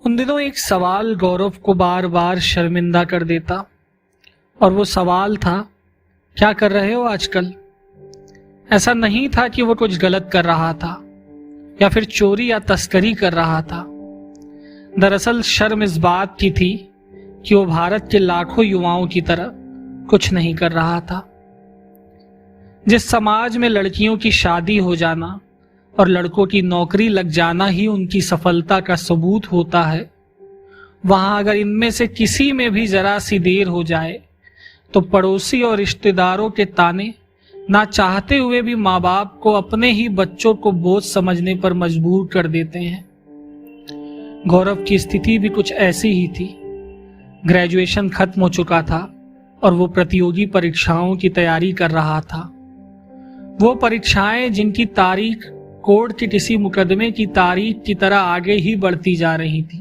उन दिनों एक सवाल गौरव को बार बार शर्मिंदा कर देता और वो सवाल था, क्या कर रहे हो आजकल। ऐसा नहीं था कि वो कुछ गलत कर रहा था या फिर चोरी या तस्करी कर रहा था। दरअसल शर्म इस बात की थी कि वो भारत के लाखों युवाओं की तरह कुछ नहीं कर रहा था। जिस समाज में लड़कियों की शादी हो जाना और लड़कों की नौकरी लग जाना ही उनकी सफलता का सबूत होता है, वहां अगर इनमें से किसी में भी जरा सी देर हो जाए तो पड़ोसी और रिश्तेदारों के ताने ना चाहते हुए भी माँ बाप को अपने ही बच्चों को बोझ समझने पर मजबूर कर देते हैं। गौरव की स्थिति भी कुछ ऐसी ही थी। ग्रेजुएशन खत्म हो चुका था और वो प्रतियोगी परीक्षाओं की तैयारी कर रहा था। वो परीक्षाएं जिनकी तारीख कोर्ट के किसी मुकदमे की तारीख की तरह आगे ही बढ़ती जा रही थी।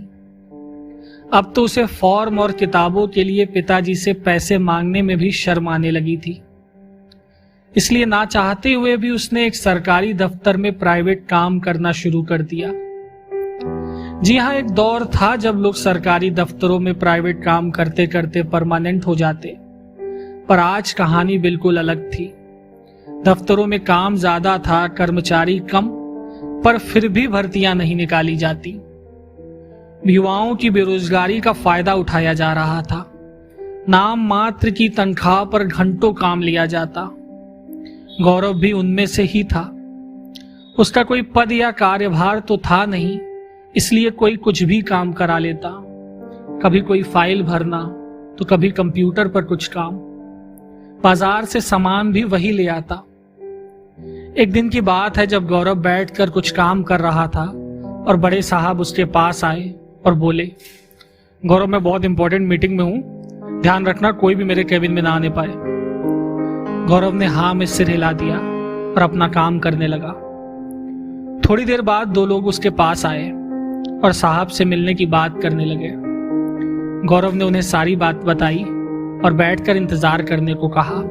अब तो उसे फॉर्म और किताबों के लिए पिताजी से पैसे मांगने में भी शर्म आने लगी थी। इसलिए ना चाहते हुए भी उसने एक सरकारी दफ्तर में प्राइवेट काम करना शुरू कर दिया। जी हाँ, एक दौर था जब लोग सरकारी दफ्तरों में प्राइवेट काम करते करते परमानेंट हो जाते, पर आज कहानी बिल्कुल अलग थी। दफ्तरों में काम ज्यादा था, कर्मचारी कम, पर फिर भी भर्तियां नहीं निकाली जाती। युवाओं की बेरोजगारी का फायदा उठाया जा रहा था। नाम मात्र की तनख्वाह पर घंटों काम लिया जाता। गौरव भी उनमें से ही था। उसका कोई पद या कार्यभार तो था नहीं, इसलिए कोई कुछ भी काम करा लेता। कभी कोई फाइल भरना तो कभी कंप्यूटर पर कुछ काम। बाजार से सामान भी वही ले आता। एक दिन की बात है जब गौरव बैठकर कुछ काम कर रहा था और बड़े साहब उसके पास आए और बोले, गौरव मैं बहुत इंपॉर्टेंट मीटिंग में हूं, ध्यान रखना कोई भी मेरे केबिन में ना आने पाए। गौरव ने हाँ में सिर हिला दिया और अपना काम करने लगा। थोड़ी देर बाद दो लोग उसके पास आए और साहब से मिलने की बात करने लगे। गौरव ने उन्हें सारी बात बताई और बैठकर इंतजार करने को कहा।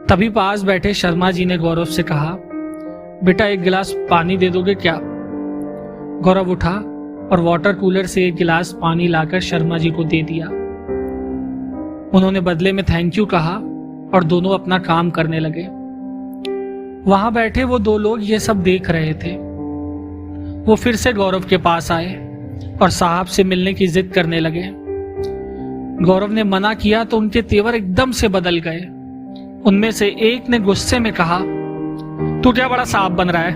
तभी पास बैठे शर्मा जी ने गौरव से कहा, बेटा एक गिलास पानी दे दोगे क्या। गौरव उठा और वाटर कूलर से एक गिलास पानी लाकर शर्मा जी को दे दिया। उन्होंने बदले में थैंक यू कहा और दोनों अपना काम करने लगे। वहां बैठे वो दो लोग ये सब देख रहे थे। वो फिर से गौरव के पास आए और साहब से मिलने की जिद करने लगे। गौरव ने मना किया तो उनके तेवर एकदम से बदल गए। उनमें से एक ने गुस्से में कहा, तू क्या बड़ा साहब बन रहा है,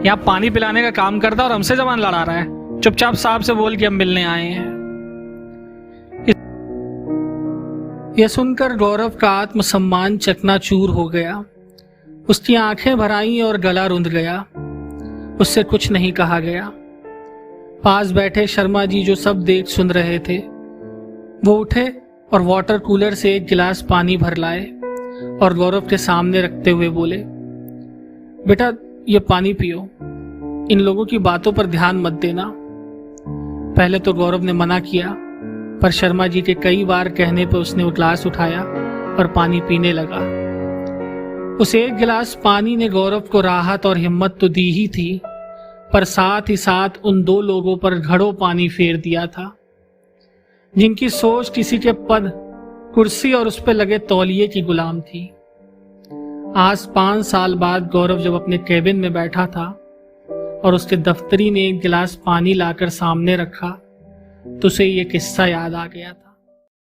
यहाँ पानी पिलाने का काम करता और हमसे जबान लड़ा रहा है। चुपचाप साहब से बोल के हम मिलने आए हैं। यह सुनकर गौरव का आत्मसम्मान चकनाचूर हो गया। उसकी आंखें भर आईं और गला रुंध गया। उससे कुछ नहीं कहा गया। पास बैठे शर्मा जी जो सब देख सुन रहे थे, वो उठे और वाटर कूलर से एक गिलास पानी भर लाए और गौरव के सामने रखते हुए बोले, बेटा ये पानी पियो, इन लोगों की बातों पर ध्यान मत देना। पहले तो गौरव ने मना किया, पर शर्मा जी के कई बार कहने पर उसने वो गिलास उठाया और पानी पीने लगा। उस एक गिलास पानी ने गौरव को राहत और हिम्मत तो दी ही थी, पर साथ ही साथ उन दो लोगों पर घड़ों पानी फेर दिया था, जिनकी सोच किसी के पद, कुर्सी और उस पर लगे तौलिए की गुलाम थी। आज 5 साल बाद गौरव जब अपने केबिन में बैठा था और उसके दफ्तरी ने एक गिलास पानी लाकर सामने रखा तो उसे ये किस्सा याद आ गया था।